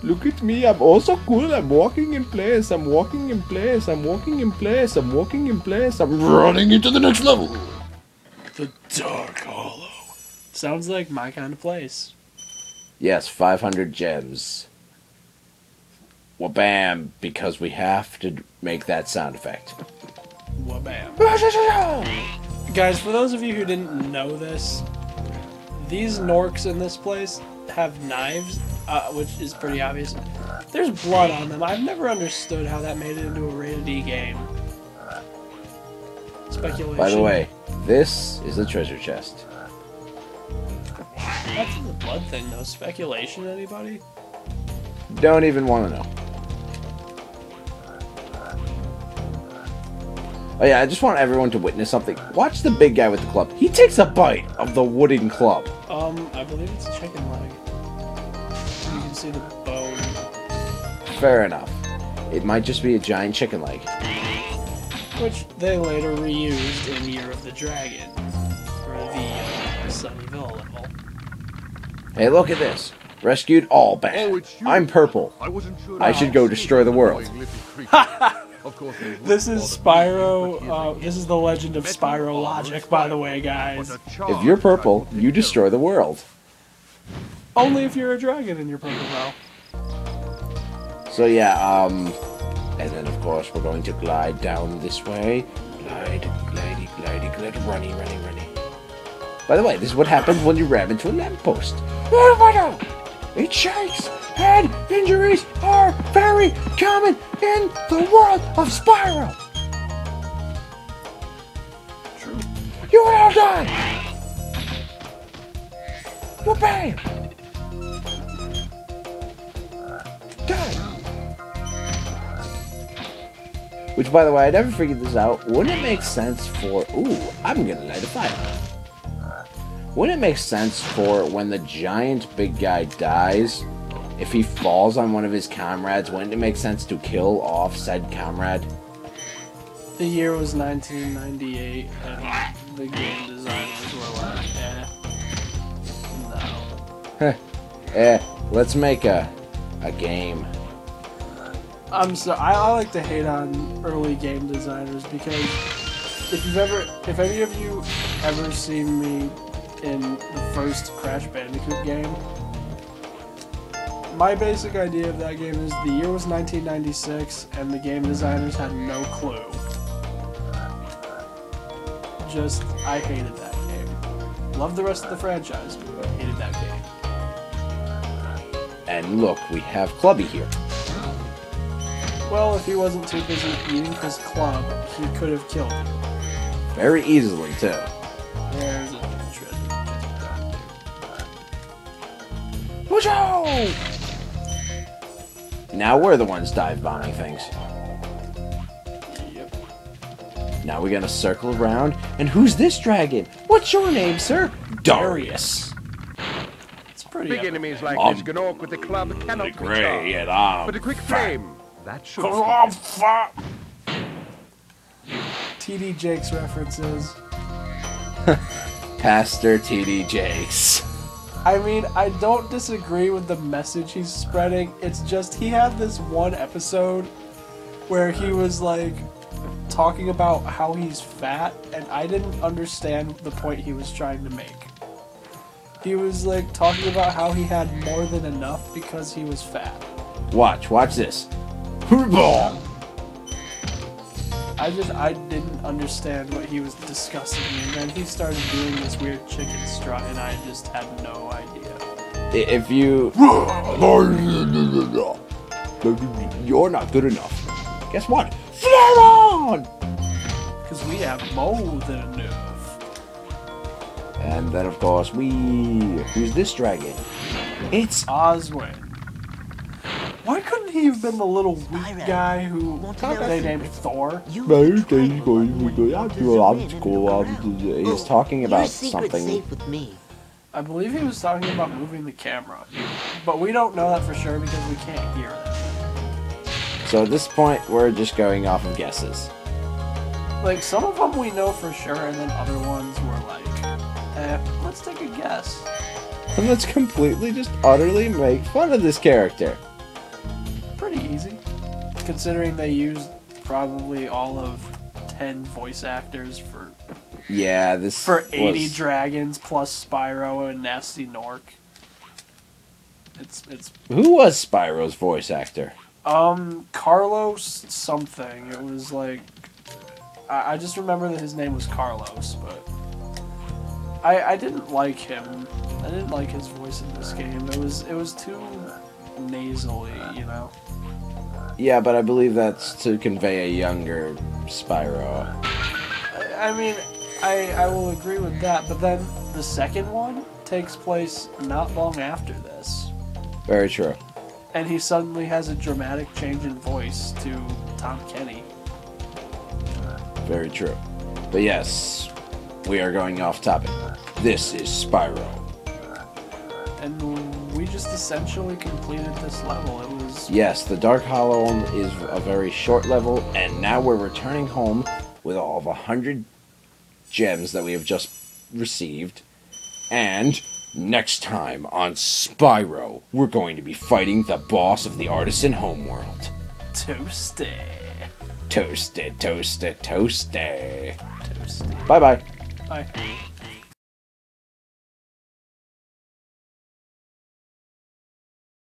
Look at me, I'm also cool. I'm walking in place. I'm walking in place. I'm walking in place. I'm walking in place. I'm running into the next level. The Dark Hollow. Sounds like my kind of place. Yes, 500 gems. Wabam, because we have to make that sound effect. Wabam. Guys, for those of you who didn't know this, these Norks in this place have knives, which is pretty obvious. There's blood on them. I've never understood how that made it into a rated E game. Speculation. By the way, this is a treasure chest. That's the blood thing, though. Speculation, anybody? Don't even want to know. Oh yeah, I just want everyone to witness something. Watch the big guy with the club. He takes a bite of the wooden club. I believe it's a chicken leg. You can see the bone. Fair enough. It might just be a giant chicken leg. Which they later reused in Year of the Dragon for the Sunnyville level. Hey, look at this. Rescued all bad. I'm purple. I should go destroy the world. This is Spyro, this is the legend of Spyro logic, by the way, guys. If you're purple, you destroy the world. Only if you're a dragon and you're purple, though. So yeah, and then of course we're going to glide down this way. Glide, glidey, glidey, glide, runny, runny, runny. By the way, this is what happens when you ram into a lamppost. What do I know? It shakes! Head injuries are very common in the world of Spyro! True. You will all die! Whoopee! Die! Which, by the way, I never figured this out. Wouldn't it make sense for... Ooh, I'm gonna light a fire. Wouldn't it make sense for when the giant big guy dies, if he falls on one of his comrades, wouldn't it make sense to kill off said comrade? The year was 1998, and the game designers were like, no. Let's make a game. I like to hate on early game designers because if any of you ever seen me in the first Crash Bandicoot game, my basic idea of that game is the year was 1996 and the game designers had no clue. I hated that game. Loved the rest of the franchise, but hated that game. And look, we have Clubby here. Well, if he wasn't too busy eating his club, he could have killed you. Very easily, too. There's a treasure chest down there. Watch out! Now we're the ones dive bombing things. Yep. Now we're gonna circle around. And who's this dragon? What's your name, sir? Darius. It's pretty Big epic. enemies like this Gnorc with the club cannot be Grey and charged. But a quick flame, that should TD Jakes references. Pastor TD Jakes. I mean, I don't disagree with the message he's spreading. It's just he had this one episode where he was like talking about how he's fat, and I didn't understand the point he was trying to make. He was like talking about how he had more than enough because he was fat. Watch this. I didn't understand what he was discussing, and then he started doing this weird chicken strut, and I just had no idea. If you... You're not good enough. Guess what? Flare on! Because we have more than enough. And then, of course, who's this dragon? It's Oswin. Why couldn't he have been the little weak guy who they named Thor? He's talking about something. Safe with me. I believe he was talking about moving the camera. But we don't know that for sure because we can't hear it. So at this point, we're just going off of guesses. Like, some of them we know for sure, and then other ones were like, let's take a guess. And let's completely just utterly make fun of this character. considering they used probably all of 10 voice actors for Yeah, this for 80 was... dragons plus Spyro and Nasty Nork. It's Who was Spyro's voice actor? Carlos something. It was like I just remember that his name was Carlos, but I didn't like him. I didn't like his voice in this game. It was too nasally, you know. Yeah, but I believe that's to convey a younger Spyro. I mean, I will agree with that, but then the second one takes place not long after this. Very true. And he suddenly has a dramatic change in voice to Tom Kenny. Very true. But yes, we are going off topic. This is Spyro. And we just essentially completed this level. It was... Yes, the Dark Hollow is a very short level, and now we're returning home with all of 100 gems that we have just received. And next time on Spyro, we're going to be fighting the boss of the Artisan Homeworld. Toasty. Toasted, toasted, toasted. Toasty. Bye-bye. Bye.